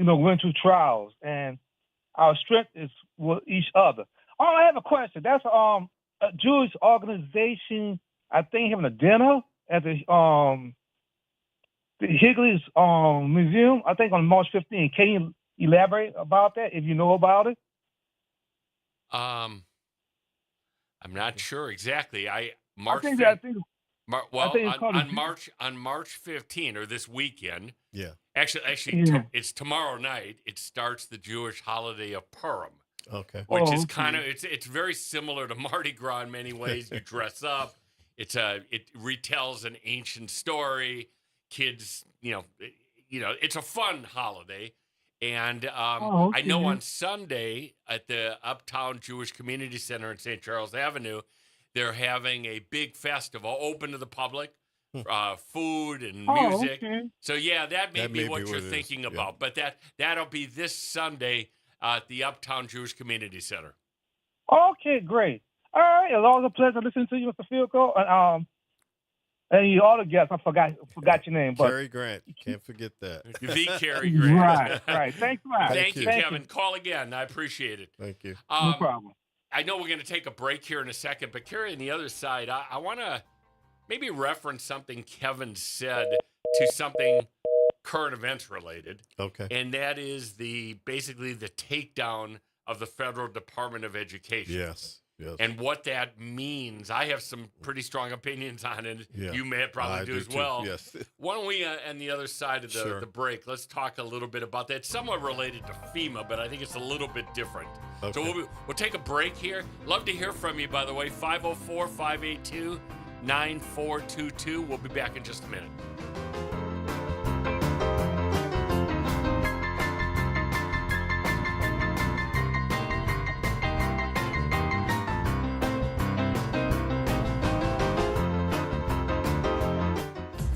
went through trials, and our strength is with each other. Oh, I have a question. That's a Jewish organization. I think having a dinner at the Higley's Museum. I think on March 15th. Can you elaborate about that if you know about it? Um, I'm not sure exactly. I March think that 5th. I think I Well, think it's called on March 15 or this weekend. Yeah. Actually, yeah. it's tomorrow night. It starts the Jewish holiday of Purim, Okay. which is Oh, kind of okay. it's very similar to Mardi Gras in many ways. You dress up. It retells an ancient story. Kids, it's a fun holiday. And Oh, I know okay. on Sunday at the Uptown Jewish Community Center in St. Charles Avenue, they're having a big festival open to the public, Hmm. food and Oh, music. okay. So yeah, that may That be may be what what you're it is. thinking Yeah. about. But that'll be this Sunday at the Uptown Jewish Community Center. Okay, great. All right. It's always a pleasure listening to you, Mr. Fielko. And you all the guests. I forgot your name, but Cary Grant. Can't forget that. The Cary Grant. right. Thanks a lot. Thank you, Thank Kevin. Call again. I appreciate it. Thank you. No problem. I know we're going to take a break here in a second, but Cary, on the other side, I want to maybe reference something Kevin said to something current events related. Okay. And that is basically the takedown of the Federal Department of Education. Yes. Yes. And what that means. I have some pretty strong opinions on it. Yeah. You may probably I do as too. well. Yes. Why don't we, on the other side of Sure. the break, let's talk a little bit about that. It's somewhat related to FEMA, but I think it's a little bit different. Okay. So we'll take a break here. Love to hear from you, by the way. 504-582-9422. We'll be back in just a minute.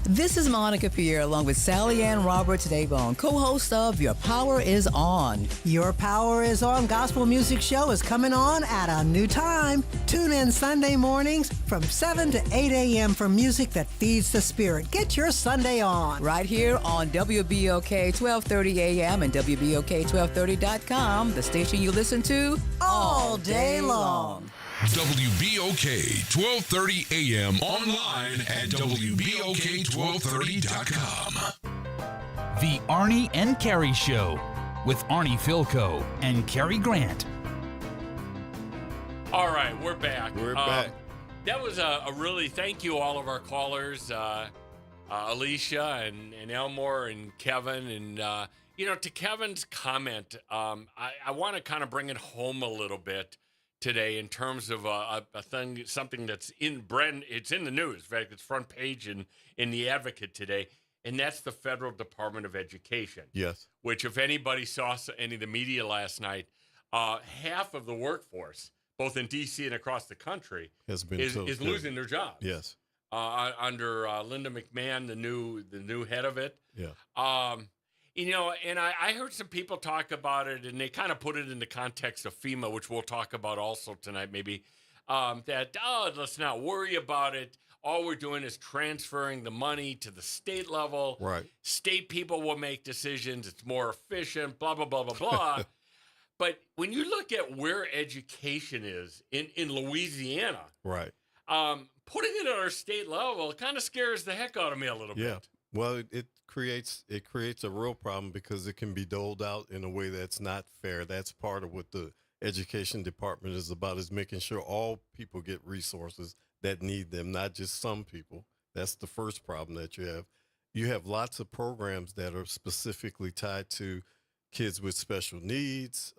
This is Monica Pierre along with Sally Ann Roberts Davon, co-host of Your Power is On. Your Power is On gospel music show is coming on at a new time. Tune in Sunday mornings from 7 to 8 a.m. for music that feeds the spirit. Get your Sunday on. Right here on WBOK 1230 AM and WBOK1230.com, the station you listen to All day long. WBOK 1230 AM online at WBOK1230.com. The Arnie and Cary Show with Arnie Filko and Cary Grant. All right, we're back. We're back. That was a really thank you all of our callers, Alicia and Elmore and Kevin. And, to Kevin's comment, I want to kind of bring it home a little bit today in terms of something that's it's in the news. In fact, it's front page in the Advocate today, and that's the Federal Department of Education. Yes. Which, if anybody saw any of the media last night, half of the workforce, both in D.C. and across the country, Has been is losing their jobs. Yes. Under Linda McMahon, the new head of it. Yeah. And I heard some people talk about it, and they kind of put it in the context of FEMA, which we'll talk about also tonight, maybe, let's not worry about it. All we're doing is transferring the money to the state level. Right. State people will make decisions. It's more efficient, blah, blah, blah, blah, blah. But when you look at where education is in Louisiana, Right. Putting it at our state level kind of scares the heck out of me a little Yeah. bit. Well, it creates a real problem because it can be doled out in a way that's not fair. That's part of what the education department is about, is making sure all people get resources that need them, not just some people. That's the first problem that you have. You have lots of programs that are specifically tied to kids with special needs,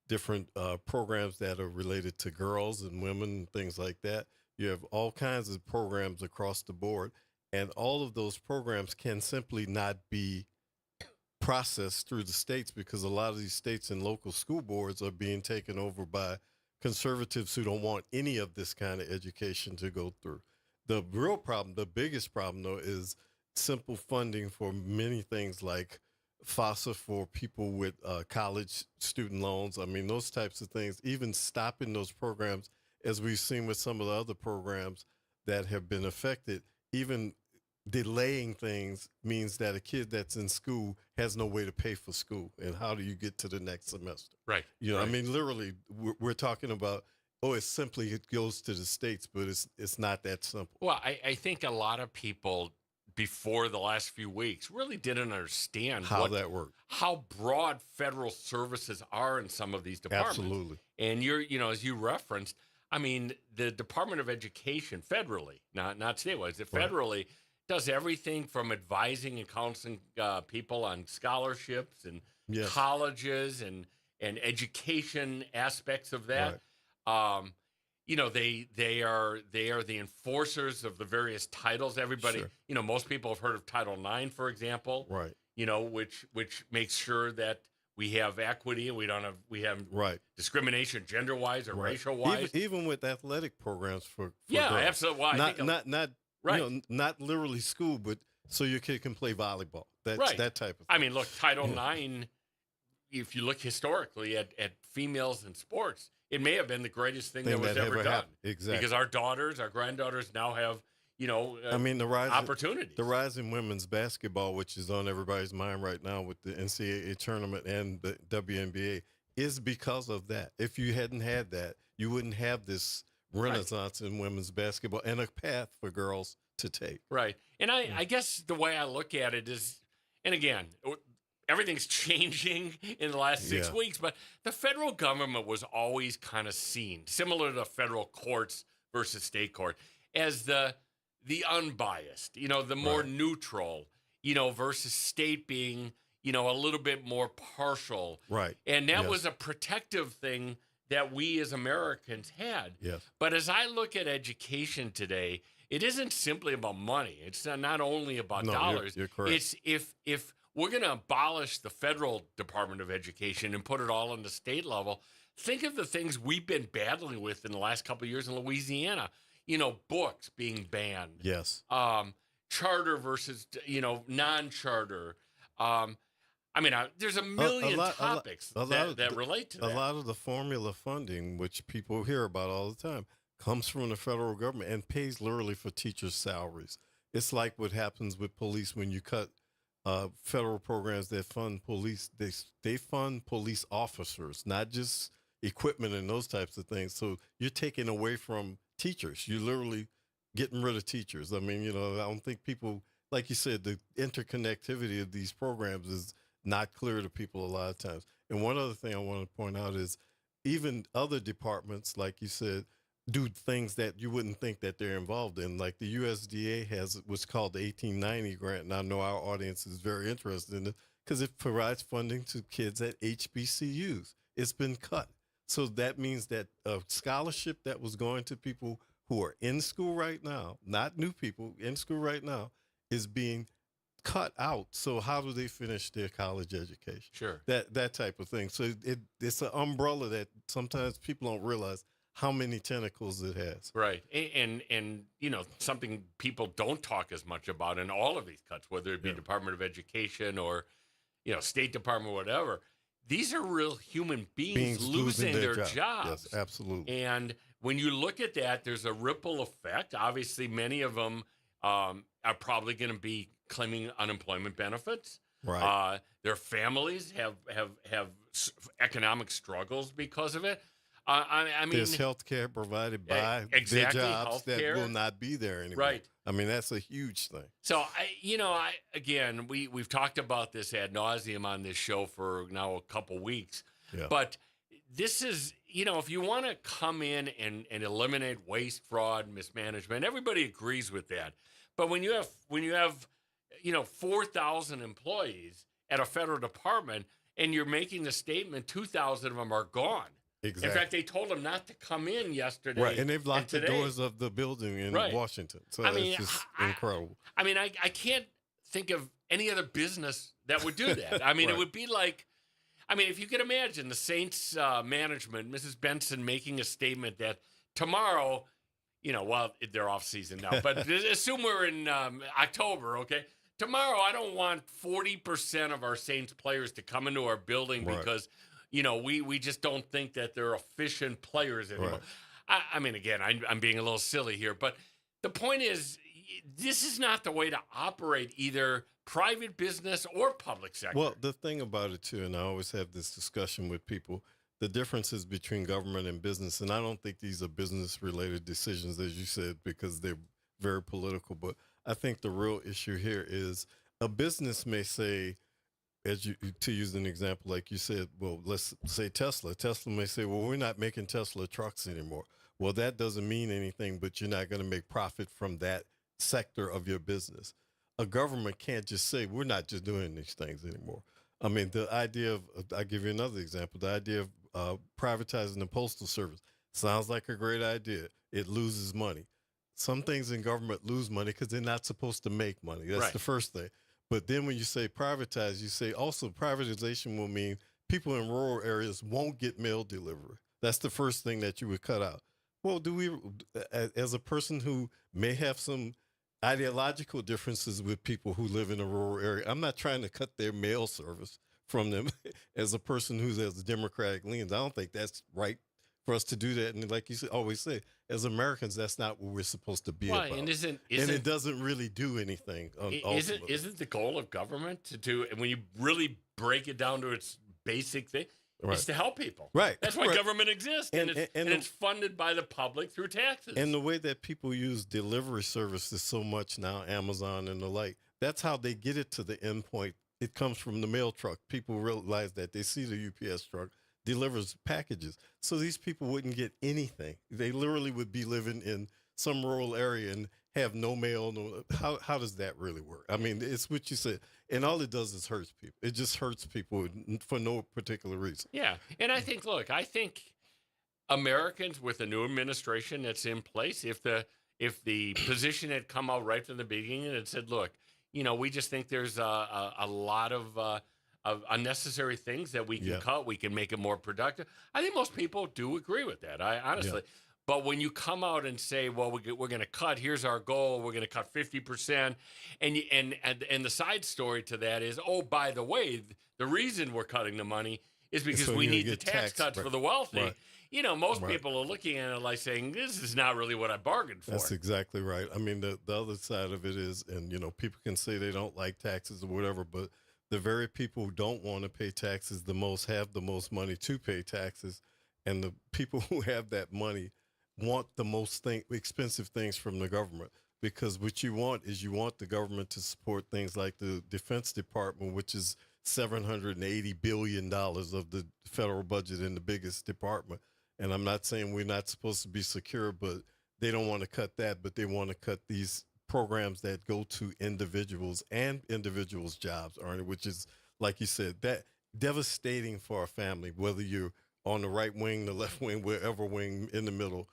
different programs that are related to girls and women and things like that. You have all kinds of programs across the board. And all of those programs can simply not be processed through the states because a lot of these states and local school boards are being taken over by conservatives who don't want any of this kind of education to go through. The real problem, the biggest problem, though, is simple funding for many things like FAFSA for people with college student loans. I mean, those types of things, even stopping those programs, as we've seen with some of the other programs that have been affected, even delaying things means that a kid that's in school has no way to pay for school. And how do you get to the next semester? Right. You know, right. I mean, literally, we're talking about, it's simply it goes to the states, but it's not that simple. Well, I think a lot of people before the last few weeks really didn't understand How that works. how broad federal services are in some of these departments. Absolutely. And as you referenced, I mean, the Department of Education federally, not statewide, federally does everything from advising and counseling people on scholarships and Yes. colleges and education aspects of that. Right. They are the enforcers of the various titles. Everybody, Sure. Most people have heard of Title IX, for example. Right. Which makes sure that we have equity and we have Right. discrimination gender wise or Right. racial wise. Even with athletic programs for Yeah, girls. absolutely. Well, I think not right. not literally school, but so your kid can play volleyball. That's Right. that type of thing. I mean, look, Title IX, if you look historically at females in sports, it may have been the greatest thing that was ever done. happened. Exactly. Because our granddaughters now have, I mean, the opportunities. The rise in women's basketball, which is on everybody's mind right now with the NCAA tournament and the WNBA, is because of that. If you hadn't had that, you wouldn't have this renaissance in women's basketball and a path for girls to take. Right. And I guess the way I look at it is, and again, everything's changing in the last 6 weeks, but the federal government was always kind of seen, similar to federal courts versus state court, as the unbiased, the more neutral, versus state being, a little bit more partial. Right. And that was a protective thing that we as Americans had. Yes. But as I look at education today, it isn't simply about money. It's not only about dollars. You're correct. It's if we're going to abolish the federal Department of Education and put it all on the state level, think of the things we've been battling with in the last couple of years in Louisiana. Books being banned. Yes. Charter versus, non-charter. There's a million topics that relate to that. A lot of the formula funding, which people hear about all the time, comes from the federal government and pays literally for teachers' salaries. It's like what happens with police when you cut federal programs that fund police. They fund police officers, not just equipment and those types of things. So you're taking away from teachers. You're literally getting rid of teachers. I mean, I don't think people, like you said, the interconnectivity of these programs is not clear to people a lot of times. And one other thing I want to point out is even other departments, like you said, do things that you wouldn't think that they're involved in. Like the USDA has what's called the 1890 grant. And I know our audience is very interested in it because it provides funding to kids at HBCUs. It's been cut. So that means that a scholarship that was going to people who are in school right now, not new people, in school right now, is being cut out. So how do they finish their college education? Sure. That type of thing. So it's an umbrella that sometimes people don't realize how many tentacles it has. Right. And something people don't talk as much about in all of these cuts, whether it be Department of Education or, State Department, whatever. These are real human beings losing their jobs. Yes, absolutely. And when you look at that, there's a ripple effect. Obviously, many of them are probably going to be claiming unemployment benefits. Right. Their families have economic struggles because of it. I mean, there's health care provided by their jobs that will not be there anymore. Right. I mean, that's a huge thing. So, we've talked about this ad nauseum on this show for now a couple weeks. Yeah. But this is, if you want to come in and eliminate waste, fraud, mismanagement, everybody agrees with that. But when you have 4,000 employees at a federal department and you're making the statement 2,000 of them are gone. Exactly. In fact, they told them not to come in yesterday. Right, and they've locked the doors of the building in Washington. So it's just incredible. I can't think of any other business that would do that. It would be like, if you could imagine the Saints management, Mrs. Benson, making a statement that tomorrow, they're off season now, but assume we're in October, okay? Tomorrow, I don't want 40% of our Saints players to come into our building because we just don't think that they're efficient players anymore. Right. Again, I'm being a little silly here, but the point is, this is not the way to operate either private business or public sector. Well, the thing about it too, and I always have this discussion with people, the differences between government and business, and I don't think these are business related decisions, as you said, because they're very political, but I think the real issue here is a business may say, as you, to use an example, like you said, well, let's say Tesla. Tesla may say, well, we're not making Tesla trucks anymore. Well, that doesn't mean anything, but you're not going to make profit from that sector of your business. A government can't just say, we're not just doing these things anymore. I mean, the idea of, I'll give you another example, the idea of privatizing the postal service sounds like a great idea. It loses money. Some things in government lose money because they're not supposed to make money. That's Right. the first thing. But then when you say privatize, you say also privatization will mean people in rural areas won't get mail delivery. That's the first thing that you would cut out. Well, do we, as a person who may have some ideological differences with people who live in a rural area, I'm not trying to cut their mail service from them as a person who's as democratic leans. I don't think that's right for us to do that. And like you always say, as Americans, that's not what we're supposed to be Well, about. and And it doesn't really do anything. isn't the goal of government to do, and when you really break it down to its basic thing, Right. is to help people. Right. That's why Right. government exists, and And it's funded by the public through taxes. And the way that people use delivery services so much now, Amazon and the like, that's how they get it to the end point. It comes from the mail truck. People realize that they see the UPS truck delivers packages. So these people wouldn't get anything. They literally would be living in some rural area and have no mail. No, how does that really work? I mean, it's what you said. And all it does is hurts people. It just hurts people for no particular reason. Yeah. And I think Americans with the new administration that's in place, if the position had come out right from the beginning and it said, look, we just think there's a lot of unnecessary things that we can cut. We can make it more productive. I think most people do agree with that. I honestly. Yeah. But when you come out and say, well, we're going to cut, here's our goal, we're going to cut 50%. And the side story to that is, oh, by the way, the reason we're cutting the money is because we need the tax cuts for the wealthy. Right. Most people are looking at it like saying, this is not really what I bargained for. That's exactly right. I mean, the other side of it is, and, people can say they don't like taxes or whatever, but the very people who don't want to pay taxes the most have the most money to pay taxes. And the people who have that money want the most expensive things from the government, because what you want is the government to support things like the Defense Department, which is $780 billion of the federal budget in the biggest department. And I'm not saying we're not supposed to be secure, but they don't want to cut that, but they want to cut these programs that go to individuals and individuals' jobs, Arnie, which is, like you said, that devastating for a family, whether you're on the right wing, the left wing, wherever wing, in the middle.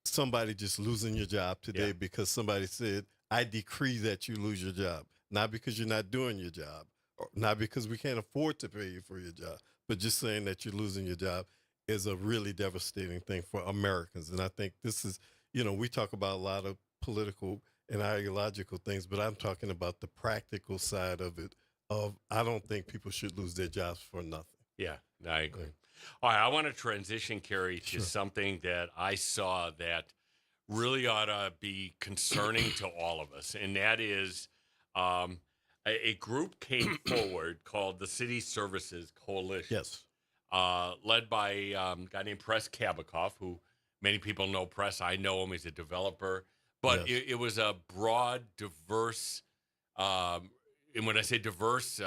Somebody just losing your job today because somebody said, I decree that you lose your job. Not because you're not doing your job, or not because we can't afford to pay you for your job, but just saying that you're losing your job is a really devastating thing for Americans. And I think this is, we talk about a lot of political and ideological things, but I'm talking about the practical side of it. I don't think people should lose their jobs for nothing. Yeah, I agree. All right, I want to transition, Kerry, to something that I saw that really ought to be concerning to all of us, and that is a group came forward called the City Services Coalition. Yes. Led by a guy named Press Kabikoff, who many people know. Press, I know him. He's a developer. But it was a broad, diverse, and when I say diverse,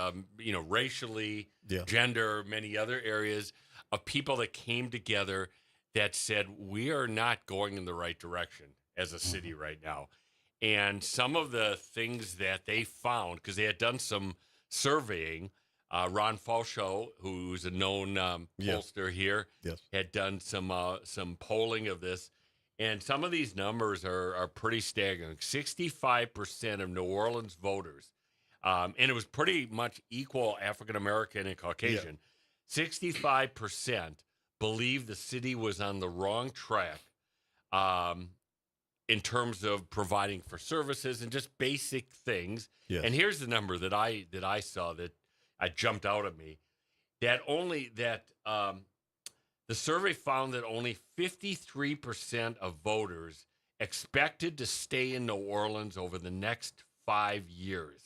racially, gender, many other areas, of people that came together that said, we are not going in the right direction as a city right now. And some of the things that they found, because they had done some surveying, Ron Falshow, who's a known pollster here, had done some polling of this. And some of these numbers are pretty staggering. 65% of New Orleans voters, and it was pretty much equal African-American and Caucasian, 65% believe the city was on the wrong track in terms of providing for services and just basic things. Yes. And here's the number that I saw that jumped out at me, that the survey found that only 53% of voters expected to stay in New Orleans over the next 5 years.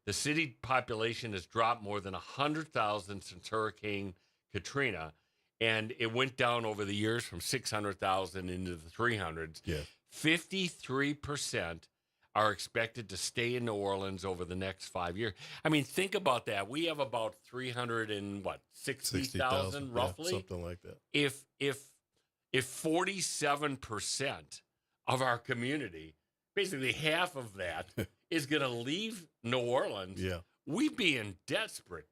The city population has dropped more than 100,000 since Hurricane Katrina, and it went down over the years from 600,000 into the 300s. Yeah. 53% are expected to stay in New Orleans over the next 5 years. I mean, think about that. We have about 360,000 roughly. Yeah, something like that. If 47% of our community, basically half of that, is going to leave New Orleans, we'd be in desperate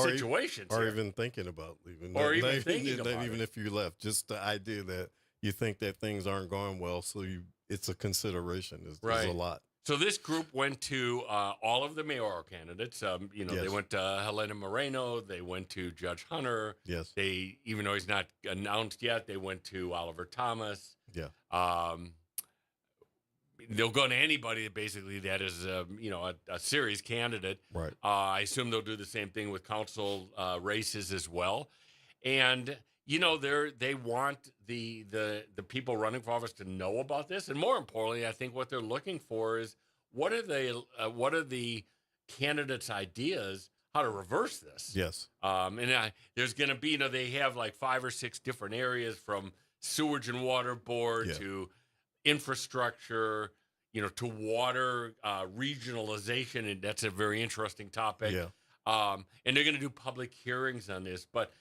situations. Or here. even thinking about leaving. Or even thinking about even it. if you left, just the idea that you think that things aren't going well, so it's a consideration. There's a lot. So this group went to all of the mayoral candidates. They went to Helena Moreno. They went to Judge Hunter. Yes. They, even though he's not announced yet, they went to Oliver Thomas. Yeah. They'll go to anybody basically that is, a serious candidate. Right. I assume they'll do the same thing with council races as well. And they want the people running for office to know about this, and more importantly, I think what they're looking for is what are the candidates' ideas how to reverse this. Yes. There's going to be they have like 5 or 6 different areas, from sewage and water board to infrastructure, to water regionalization, and that's a very interesting topic. Yeah. And they're going to do public hearings on this, but.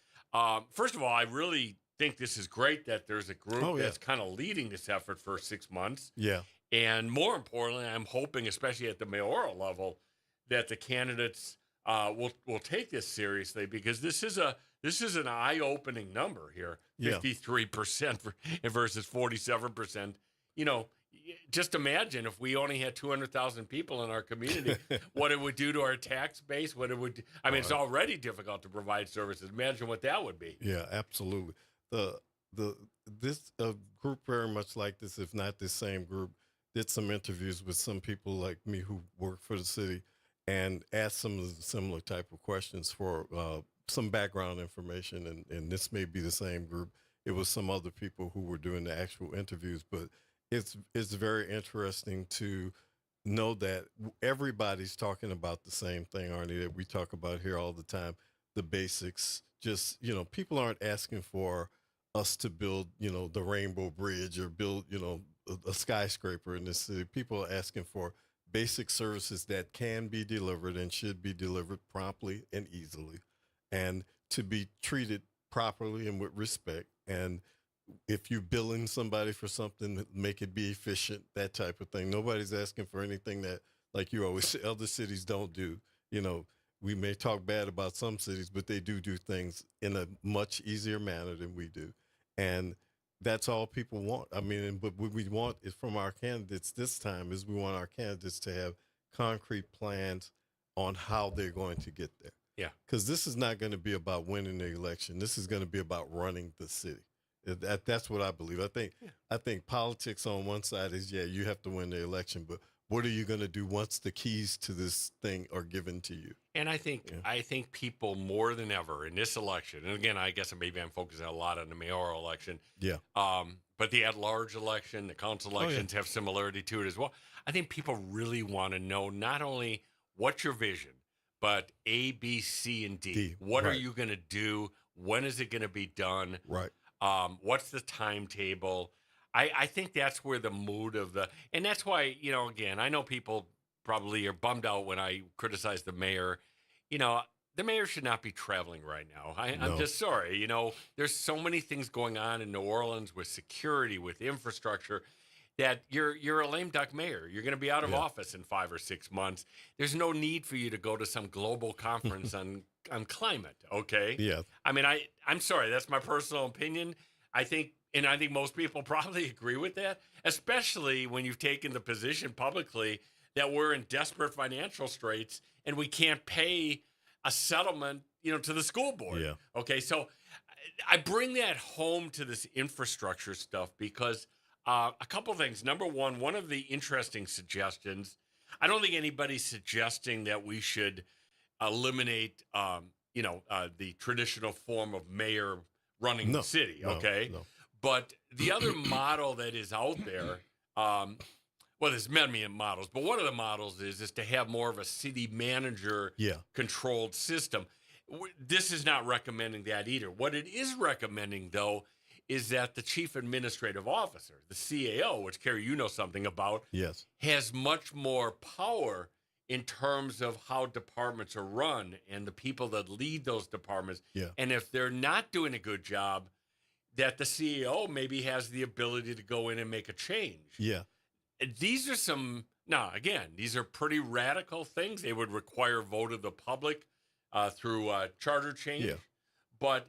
First of all, I really think this is great that there's a group that's kind of leading this effort for 6 months. Yeah. And more importantly, I'm hoping, especially at the mayoral level, that the candidates will take this seriously, because this is an eye-opening number here. 53% versus 47%. Just imagine if we only had 200,000 people in our community, what it would do to our tax base, what it would it's already difficult to provide services. Imagine what that would be. Yeah, absolutely. This group, very much like this, if not this same group, did some interviews with some people like me who work for the city and asked some of the similar type of questions for some background information. And this may be the same group. It was some other people who were doing the actual interviews, but it's very interesting to know that everybody's talking about the same thing, Arnie, that we talk about here all the time, the basics. Just, people aren't asking for us to build, the Rainbow Bridge or build, a skyscraper in this city. People are asking for basic services that can be delivered and should be delivered promptly and easily, and to be treated properly and with respect. And if you're billing somebody for something, make it be efficient, that type of thing. Nobody's asking for anything that, like you always say, other cities don't do. We may talk bad about some cities, but they do things in a much easier manner than we do. And that's all people want. But what we want is from our candidates this time is we want our candidates to have concrete plans on how they're going to get there. Yeah. Because this is not going to be about winning the election. This is going to be about running the city. That's what I believe. I think politics on one side is, you have to win the election, but what are you going to do once the keys to this thing are given to you? And I think people more than ever in this election, and again, I guess maybe I'm focusing a lot on the mayoral election. Yeah. But the at-large election, the council elections have similarity to it as well. I think people really want to know not only what's your vision, but A, B, C, and D. What are you going to do? When is it going to be done? Right. What's the timetable? I think that's where the mood of and that's why, again, I know people probably are bummed out when I criticize the mayor. The mayor should not be traveling right now. I'm just sorry. There's so many things going on in New Orleans with security, with infrastructure, that you're a lame duck mayor. You're going to be out of office in 5 or 6 months. There's no need for you to go to some global conference on climate. Okay. Yeah. I'm sorry. That's my personal opinion. I think most people probably agree with that, especially when you've taken the position publicly that we're in desperate financial straits and we can't pay a settlement, to the school board. Yeah. Okay. So I bring that home to this infrastructure stuff because a couple things. Number one of the interesting suggestions, I don't think anybody's suggesting that we should eliminate, the traditional form of mayor running the city. Okay. No. But the other model that is out there well, there's many models, but one of the models is to have more of a city manager controlled system. This is not recommending that either. What it is recommending, though, is that the chief administrative officer, the CAO, which, Kerry, you know something about, has much more power in terms of how departments are run and the people that lead those departments. And if they're not doing a good job, that the CEO maybe has the ability to go in and make a change. These are some, now, again, these are pretty radical things. They would require vote of the public through charter change. But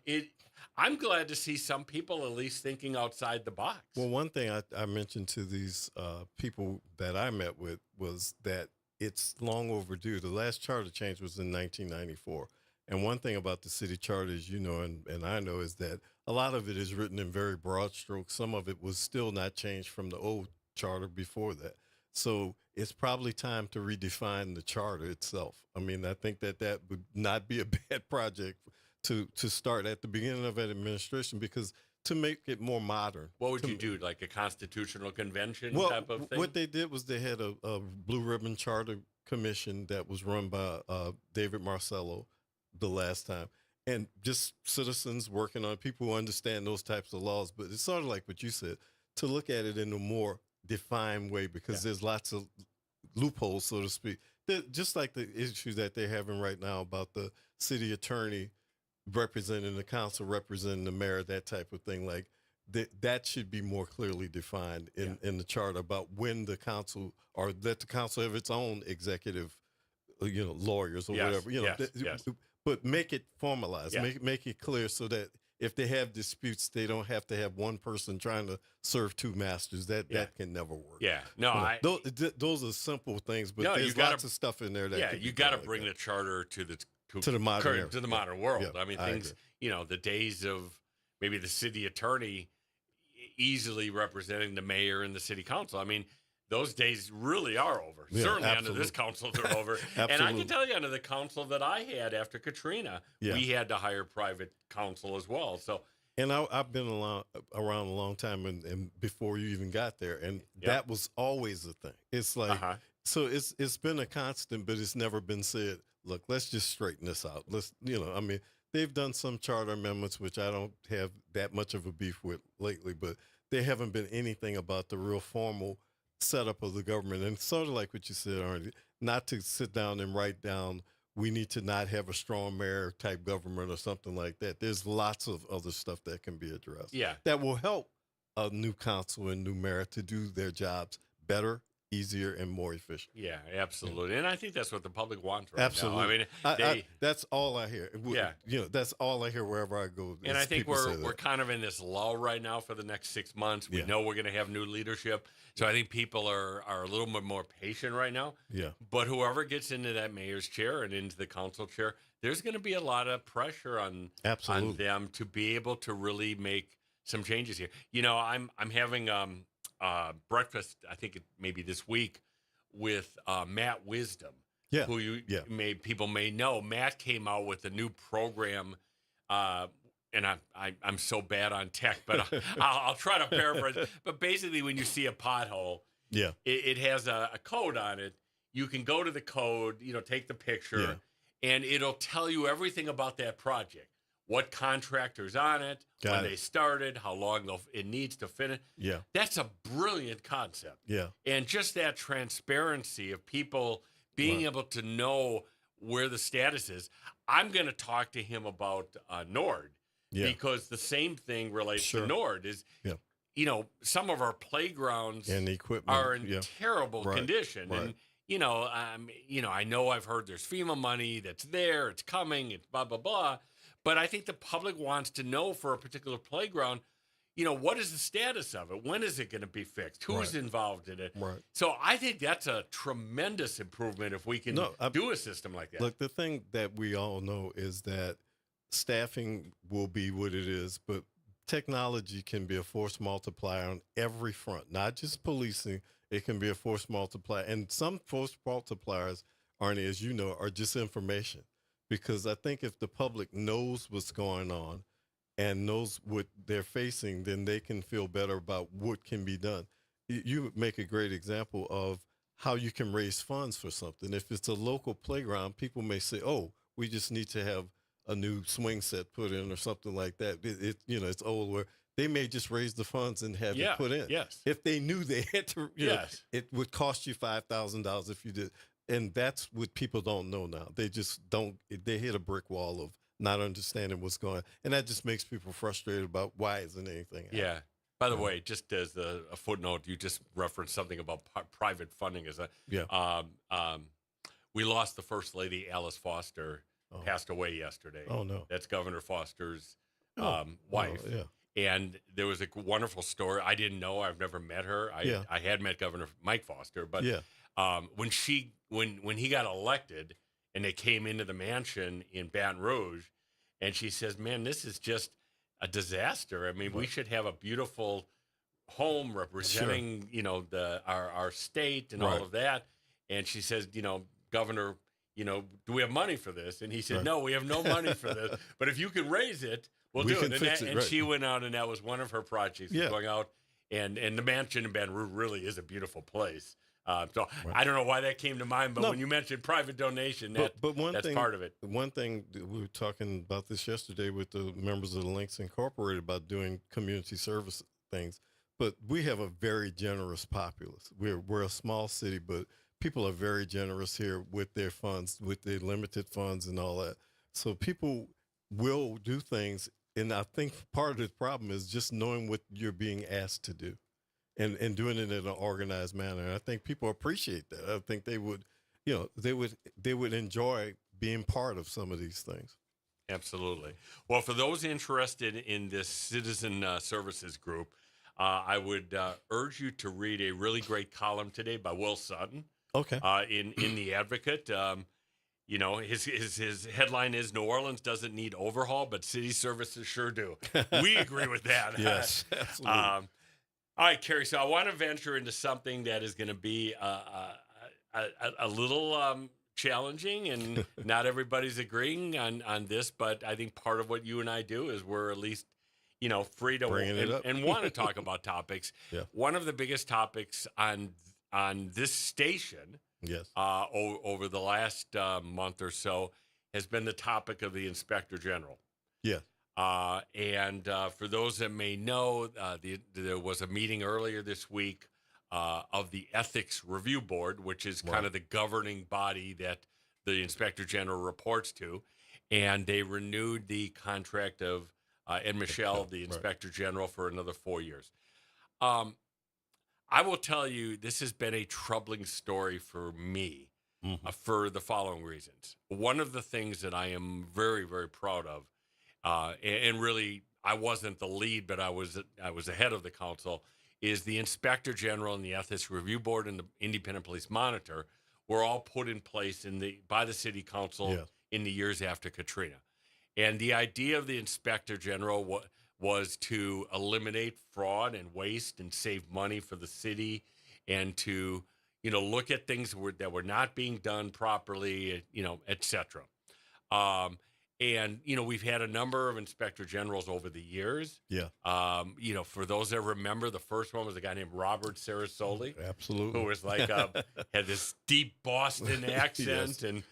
I'm glad to see some people at least thinking outside the box. Well, one thing I mentioned to these people that I met with was that it's long overdue. The last charter change was in 1994. And one thing about the city charter, as you know, and I know, is that a lot of it is written in very broad strokes. Some of it was still not changed from the old charter before that. So it's probably time to redefine the charter itself. I mean, I think that would not be a bad project to start at the beginning of an administration, because to make it more modern. What would you do, like a constitutional convention type of thing? What they did was they had a Blue Ribbon Charter Commission that was run by David Marcello the last time, and just citizens working on people who understand those types of laws. But it's sort of like what you said, to look at it in a more defined way, because there's lots of loopholes, so to speak. Just like the issue that they're having right now about the city attorney representing the council, representing the mayor, that type of thing. Like that should be more clearly defined in the charter about when the council, or let the council have its own executive, lawyers or whatever. But make it formalized, make it clear, so that if they have disputes, they don't have to have one person trying to serve two masters. That can never work. Those are simple things, but there's lots of stuff in there that you got to bring the charter to the modern world. I mean, things, the days of maybe the city attorney easily representing the mayor and the city council. I mean, those days really are over. Certainly under this council, they're over. And I can tell you, under the council that I had after Katrina, we had to hire private counsel as well. So, and I've been around a long time, and before you even got there, and that was always a thing. It's like, so it's been a constant, but it's never been said, look, let's just straighten this out. I mean, they've done some charter amendments, which I don't have that much of a beef with lately, but there haven't been anything about the real formal setup of the government. And sort of like what you said, Arnie, not to sit down and write down, we need to not have a strong mayor type government or something like that. There's lots of other stuff that can be addressed. That will help a new council and new mayor to do their jobs better, easier, and more efficient. Yeah, absolutely. And I think that's what the public wants right now. I mean, that's all I hear. That's all I hear wherever I go. And I think we're kind of in this lull right now for the next 6 months. We know we're going to have new leadership. So I think people are a little bit more patient right now. But whoever gets into that mayor's chair and into the council chair, there's going to be a lot of pressure on them to be able to really make some changes here. I'm having breakfast, I think it maybe this week, with Matt Wisdom, who people may know. Matt came out with a new program, and I'm so bad on tech, but I'll try to paraphrase. But basically, when you see a pothole, it has a code on it. You can go to the code, take the picture, and it'll tell you everything about that project. What contractor's on it, when they started, how long it needs to finish. That's a brilliant concept. And just that transparency of people being able to know where the status is. I'm going to talk to him about Nord, because the same thing relates to Nord. Is some of our playgrounds and the equipment are in terrible condition. And I know I've heard there's FEMA money that's there, it's coming, it's blah blah blah. But I think the public wants to know, for a particular playground, what is the status of it? When is it going to be fixed? Who's involved in it? So I think that's a tremendous improvement if we can do a system like that. Look, the thing that we all know is that staffing will be what it is, but technology can be a force multiplier on every front, not just policing. It can be a force multiplier. And some force multipliers, Arnie, as you know, are just information. Because I think if the public knows what's going on and knows what they're facing, then they can feel better about what can be done. you make a great example of how you can raise funds for something. If it's a local playground, people may say, "Oh, we just need to have a new swing set put in or something like that." It's old. Where they may just raise the funds and have Yeah. it put in. Yes. If they knew they had to, Yes. it would cost you $5,000 if you did. And that's what people don't know now. They just don't. They hit a brick wall of not understanding what's going on, and that just makes people frustrated about why isn't anything happening. Yeah. By the way, just as a footnote, you just referenced something about private funding. Yeah. We lost the First Lady, Alice Foster, Oh. passed away yesterday. Oh, no. That's Governor Foster's Oh, wife. yeah. And there was a wonderful story. I didn't know. I've never met her. Yeah. I had met Governor Mike Foster, but Yeah. when he got elected and they came into the mansion in Baton Rouge, and she says, "Man, this is just a disaster. I mean, we should have a beautiful home representing, our state and all Right. of that." And she says, "Governor, do we have money for this?" And he said, Right. "No, we have no money for this. But if you can raise it, we'll We do can it." fix it, And right. she went out, and that was one of her projects, Yeah. going out. And the mansion in Baton Rouge really is a beautiful place. So I don't know why that came to mind, but No. when you mentioned private donation, But one that's thing, part of it. One thing that we were talking about this yesterday with the members of the Links Incorporated about doing community service things. But we have a very generous populace. We're a small city, but people are very generous here with their funds, with their limited funds and all that. So people will do things, and I think part of the problem is just knowing what you're being asked to do. And doing it in an organized manner. And I think people appreciate that. I think they would enjoy being part of some of these things. Absolutely. Well, for those interested in this citizen services group, I would urge you to read a really great column today by Will Sutton Okay. in The Advocate. His headline is "New Orleans doesn't need overhaul, but city services sure do." We agree with that. Yes, absolutely. All right, Kerry. So I want to venture into something that is going to be a little challenging, and not everybody's agreeing on this. But I think part of what you and I do is we're at least, free to Bringing it up. and want to talk about topics. Yeah. One of the biggest topics on this station Yes. over the last month or so has been the topic of the Inspector General. Yeah. And for those that may know, there was a meeting earlier this week of the Ethics Review Board, which is kind of the governing body that the Inspector General reports to. And they renewed the contract of Ed Michelle, the Inspector General, for another 4 years. I will tell you, this has been a troubling story for me for the following reasons. One of the things that I am very, very proud of, and really, I wasn't the lead, but I was the head of the council, is the Inspector General and the Ethics Review Board and the Independent Police Monitor were all put in place by the City Council in the years after Katrina. And the idea of the Inspector General was to eliminate fraud and waste and save money for the city, and to look at things that were not being done properly, et cetera. And, we've had a number of Inspector Generals over the years. Yeah. For those that remember, the first one was a guy named Robert Sarasoli, Absolutely. who was had this deep Boston accent, and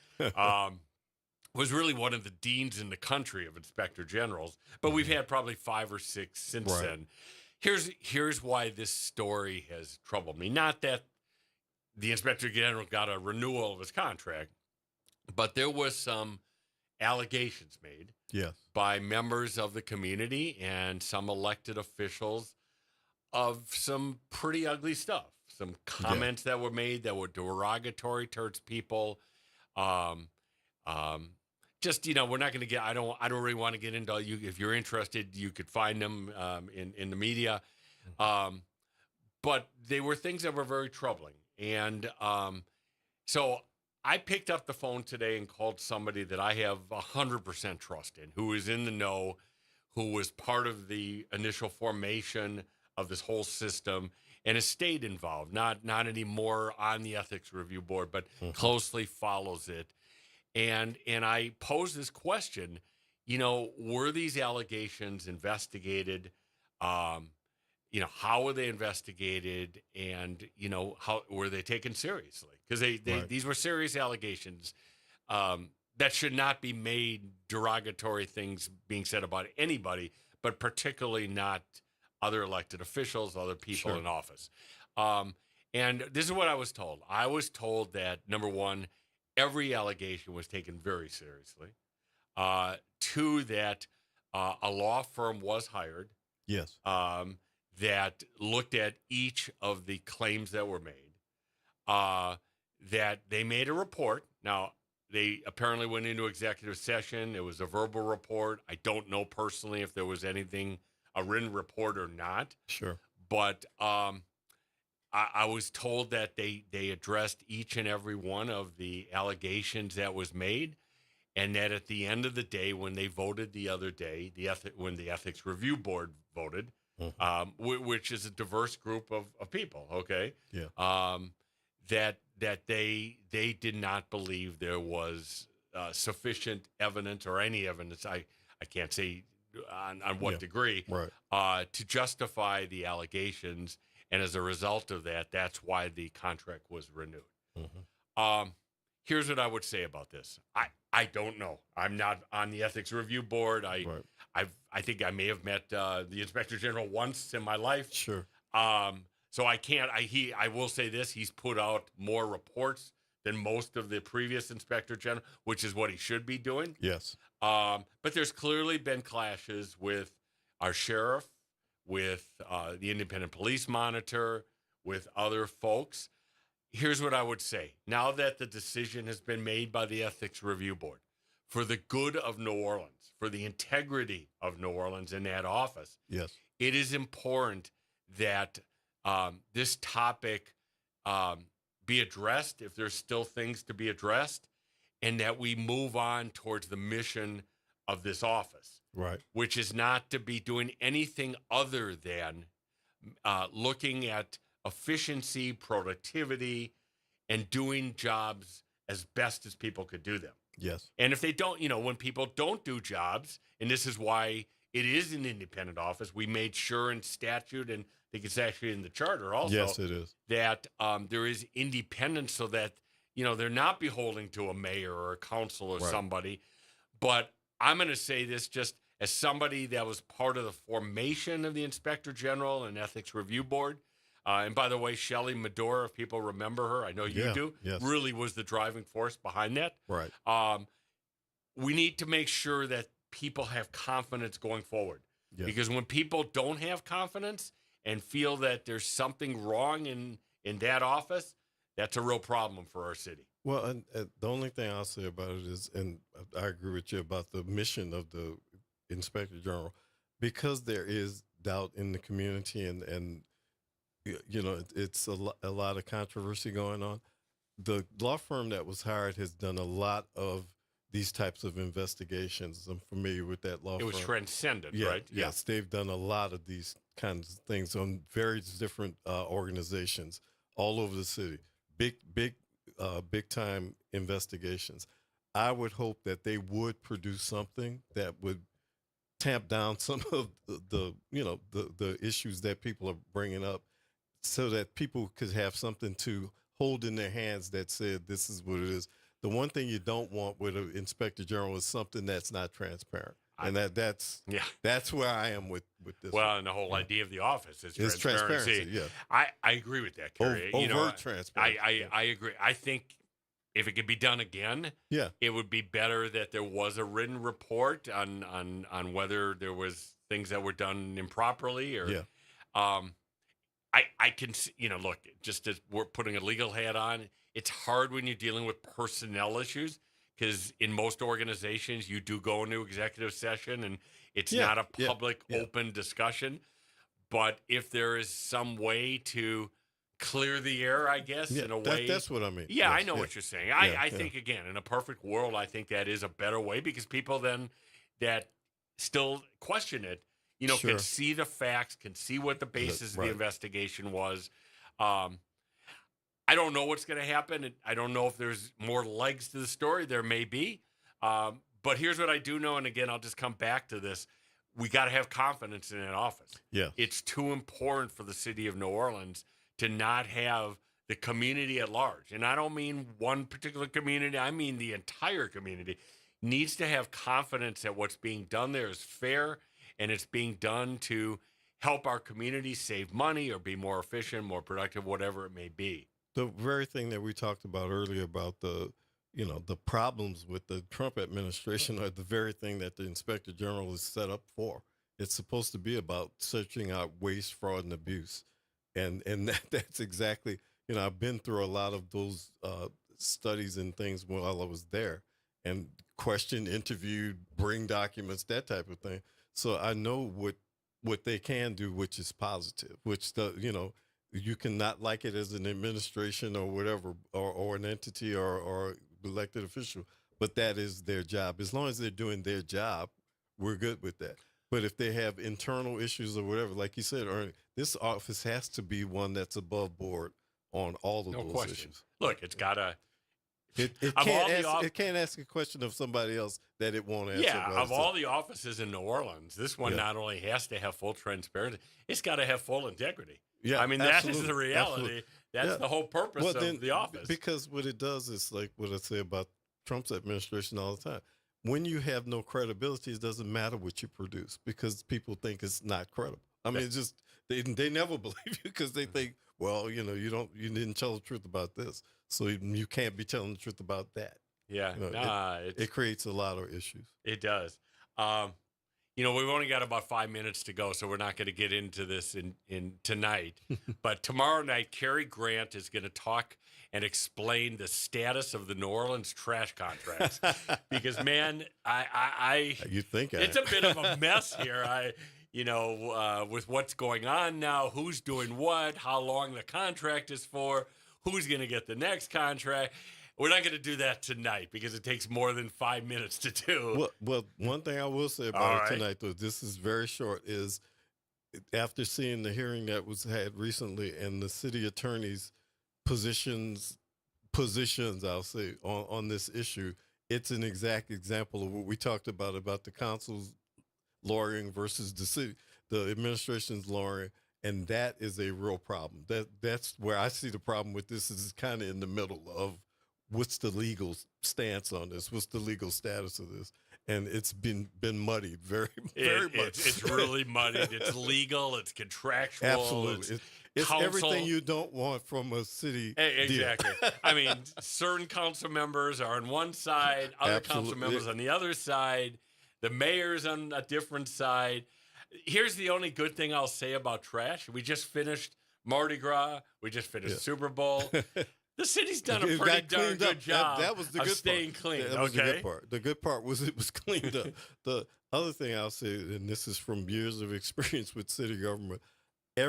was really one of the deans in the country of Inspector Generals. But we've had probably 5 or 6 since then. Here's why this story has troubled me. Not that the Inspector General got a renewal of his contract, but there was some allegations made by members of the community and some elected officials of some pretty ugly stuff. Some comments that were made that were derogatory towards people. Just, we're not going to get, I don't really want to get into you. If you're interested, you could find them in the media. But they were things that were very troubling. And so I picked up the phone today and called somebody that I have 100% trust in, who is in the know, who was part of the initial formation of this whole system and has stayed involved, not anymore on the Ethics Review Board, but closely follows it. And I posed this question, were these allegations investigated? how were they investigated, and how were they taken seriously? Because these were serious allegations that should not be made derogatory things being said about anybody, but particularly not other elected officials, other people in office. And this is what I was told. I was told that, number one, every allegation was taken very seriously. Two, that a law firm was hired. Yes. That looked at each of the claims that were made. That they made a report. Now, they apparently went into executive session. It was a verbal report. I don't know personally if there was anything, a written report or not. Sure. But I was told that they addressed each and every one of the allegations that was made, and that at the end of the day, when they voted the other day, when the Ethics Review Board voted, which is a diverse group of people, okay? Yeah. That they did not believe there was sufficient evidence or any evidence. I can't say on what degree to justify the allegations. And as a result of that, that's why the contract was renewed. Here's what I would say about this. I don't know. I'm not on the Ethics Review Board. I think I may have met the Inspector General once in my life. Sure. So I can't. I will say this: he's put out more reports than most of the previous Inspector General, which is what he should be doing. Yes. But there's clearly been clashes with our sheriff, with the Independent Police Monitor, with other folks. Here's what I would say. Now that the decision has been made by the Ethics Review Board for the good of New Orleans, for the integrity of New Orleans in that office, yes, it is important that this topic be addressed if there's still things to be addressed, and that we move on towards the mission of this office, right? Which is not to be doing anything other than looking at efficiency, productivity, and doing jobs as best as people could do them. Yes. And if they don't, when people don't do jobs, and this is why it is an independent office, we made sure in statute, and I think it's actually in the charter also. Yes, it is. That there is independence so that, they're not beholden to a mayor or a council or somebody. But I'm going to say this just as somebody that was part of the formation of the Inspector General and Ethics Review Board. And by the way, Shelley Medora, if people remember her, I know you do, really was the driving force behind that. Right. We need to make sure that people have confidence going forward. Yeah. Because when people don't have confidence and feel that there's something wrong in that office, that's a real problem for our city. Well, and the only thing I'll say about it is, and I agree with you about the mission of the Inspector General, because there is doubt in the community and it's a lot of controversy going on. The law firm that was hired has done a lot of these types of investigations. I'm familiar with that law firm. It was Transcendent, right? Yes, they've done a lot of these kinds of things on various different organizations all over the city. Big time investigations. I would hope that they would produce something that would tamp down some of the issues that people are bringing up, so that people could have something to hold in their hands that said, this is what it is. The one thing you don't want with an Inspector General is something that's not transparent. And that's where I am with this. Well, and the whole idea of the office is transparency. Yeah. I agree with that, Kerry. Overt transparency. I agree. I think if it could be done again, it would be better that there was a written report on whether there was things that were done improperly or I can see, look, just as we're putting a legal hat on, it's hard when you're dealing with personnel issues, because in most organizations you do go into executive session and it's not a public open discussion. But if there is some way to clear the air, I guess, in a way. That's what I mean. Yeah, I know what you're saying. I think, again, in a perfect world, I think that is a better way, because people then that still question it, can see the facts, can see what the basis of the investigation was. I don't know what's going to happen. I don't know if there's more legs to the story. There may be. But here's what I do know, and again, I'll just come back to this. we got to have confidence in that office. Yeah. It's too important for the city of New Orleans to not have the community at large. And I don't mean one particular community. I mean the entire community needs to have confidence that what's being done there is fair and it's being done to help our community save money or be more efficient, more productive, whatever it may be. The very thing that we talked about earlier about the problems with the Trump administration are the very thing that the Inspector General is set up for. It's supposed to be about searching out waste, fraud, and abuse. And that's exactly, I've been through a lot of those studies and things while I was there, and questioned, interviewed, bring documents, that type of thing. So I know what they can do, which is positive, which you can not like it as an administration or whatever, or an entity or elected official, but that is their job. As long as they're doing their job, we're good with that. But if they have internal issues or whatever, like you said, Ernie, this office has to be one that's above board on all of those issues. Look, it's got to. It can't ask a question of somebody else that it won't answer. Yeah, of all the offices in New Orleans, this one not only has to have full transparency, it's got to have full integrity. Yeah, I mean, that is the reality. Absolutely. That's the whole purpose of the office. Because what it does is like what I say about Trump's administration all the time. When you have no credibility, it doesn't matter what you produce because people think it's not credible. I mean, it's just they never believe you because they think, well, you didn't tell the truth about this, so you can't be telling the truth about that. Yeah, it creates a lot of issues. It does. We've only got about 5 minutes to go, so we're not going to get into this in tonight. But tomorrow night, Cary Grant is going to talk and explain the status of the New Orleans trash contracts. Because, man, it's a bit of a mess here. With what's going on now, who's doing what, how long the contract is for, who's going to get the next contract. We're not going to do that tonight because it takes more than 5 minutes to do. Well, one thing I will say about it tonight, though, this is very short, is after seeing the hearing that was had recently and the city attorney's positions, I'll say, on this issue, it's an exact example of what we talked about the council's lawyering versus the administration's lawyering. And that is a real problem. That's where I see the problem with this is kind of in the middle of what's the legal stance on this? What's the legal status of this? And it's been muddied very much. It's really muddied. It's legal. It's contractual. Absolutely. It's everything you don't want from a city Exactly. deal. I mean, certain council members are on one side, other council members on the other side, the mayor's on a different side. Here's the only good thing I'll say about trash. We just finished Mardi Gras. We just finished Super Bowl. The city's done a pretty darn good job that was the good staying part. clean. That was the good part. The good part was it was cleaned up. The other thing I'll say, and this is from years of experience with city government, I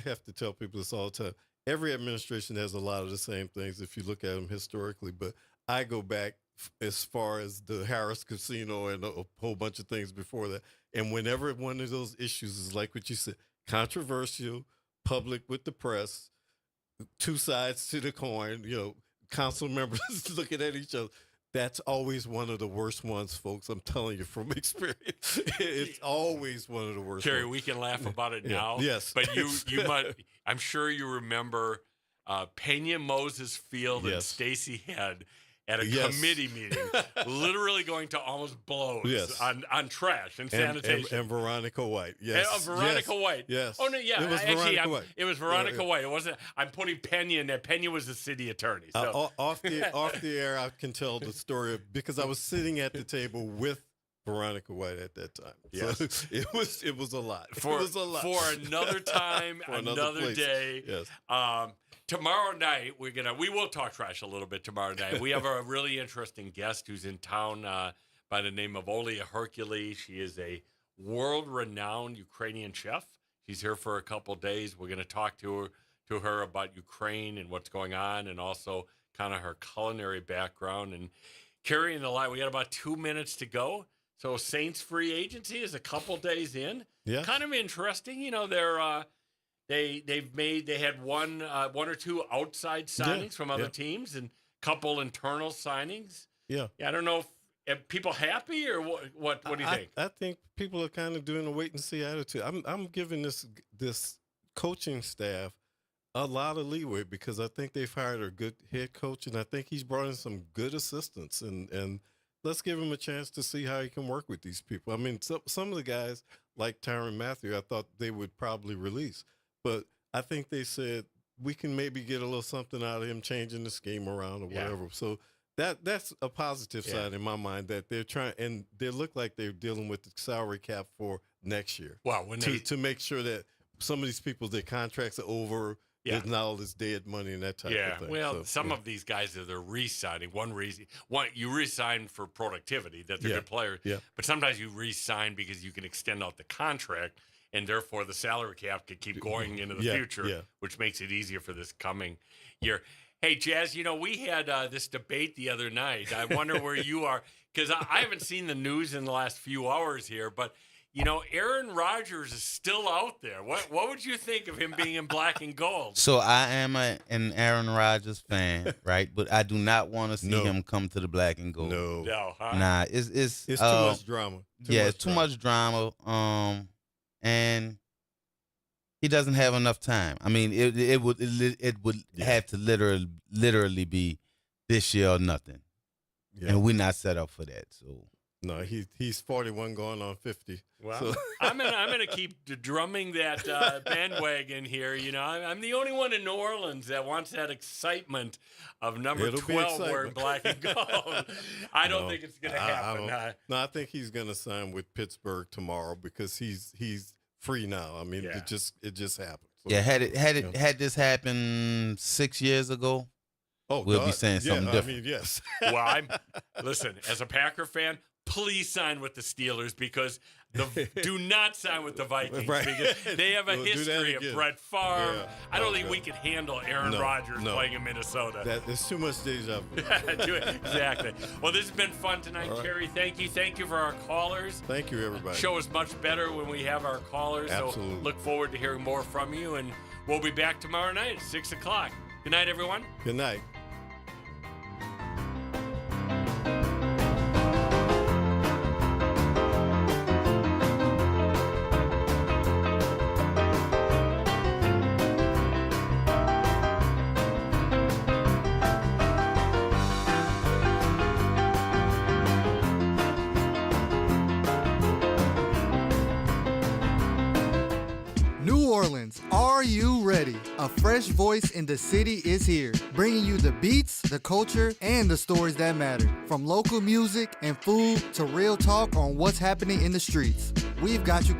have to tell people this all the time, every administration has a lot of the same things if you look at them historically, but I go back as far as the Harris Casino and a whole bunch of things before that. And whenever one of those issues is like what you said, controversial, public with the press, two sides to the coin, council members looking at each other. That's always one of the worst ones, folks. I'm telling you from experience. It's always one of the worst Cary, ones. we can laugh about it now. Yes. But you might, I'm sure you remember Pena Moses Field and Stacey Head at a committee meeting, literally going to almost blows on trash and sanitation. And Veronica White. Yes. Veronica White. Yes. Oh, no, yeah. It was Veronica White. It was Veronica White. It wasn't. I'm putting Pena in there. Pena was the city attorney. So. Off the air, I can tell the story because I was sitting at the table with Veronica White at that time. Yes. So it was a lot. For another time, for another day. Yes. Tomorrow night, we will talk trash a little bit tomorrow night. We have a really interesting guest who's in town by the name of Olia Hercule. She is a world-renowned Ukrainian chef. She's here for a couple days. We're going to talk to her about Ukraine and what's going on and also kind of her culinary background. And carrying the line, we got about 2 minutes to go. So Saints free agency is a couple days in. Yeah. Kind of interesting. They're they had one or two outside signings from other teams and couple internal signings. Yeah. I don't know people happy, or what do you think? I think people are kind of doing a wait and see attitude. I'm giving this coaching staff a lot of leeway because I think they've hired a good head coach, and I think he's brought in some good assistants, and let's give him a chance to see how he can work with these people. I mean, some of the guys like Tyrann Mathieu, I thought they would probably release, but I think they said we can maybe get a little something out of him changing the scheme around or whatever. So that's a positive side in my mind, that they're trying, and they look like they're dealing with the salary cap for next year. Well, when to make sure that some of these people, their contracts are over. There's not all this dead money and that type of thing. Well, some of these guys that they're re-signing, one, you re-sign for productivity, that they're good players. Yeah. But sometimes you re-sign because you can extend out the contract, and therefore the salary cap could keep going into the future, which makes it easier for this coming year. Hey, Jazz, we had this debate the other night. I wonder where you are, because I haven't seen the news in the last few hours here, but Aaron Rodgers is still out there. What would you think of him being in black and gold? So I am an Aaron Rodgers fan, right? But I do not want to see him come to the black and gold. No, huh? Nah, it's too much drama. It's too much drama. And he doesn't have enough time. I mean, it would have to literally be this year or nothing, and we're not set up for that. So. No, he's 41 going on 50. Well, so. I'm gonna keep drumming that bandwagon here. I'm the only one in New Orleans that wants that excitement of number 12 wearing black and gold. I don't think it's gonna happen. I think he's gonna sign with Pittsburgh tomorrow because he's free now. I mean, it just happened. So, had this happened 6 years ago, we'll be saying something different. I mean, yes. Well, listen, as a Packer fan, please sign with the Steelers, because do not sign with the Vikings, because they have a history of Brett Favre. Yeah. I don't think we can handle Aaron Rodgers playing in Minnesota. There's too much deja vu. Exactly. Well, this has been fun tonight, Kerry. Thank you. Thank you for our callers. Thank you, everybody. Show is much better when we have our callers. Absolutely. So look forward to hearing more from you, and we'll be back tomorrow night at 6 o'clock. Good night, everyone. Good night. Are you ready? A fresh voice in the city is here, bringing you the beats, the culture, and the stories that matter. From local music and food to real talk on what's happening in the streets. We've got you covered.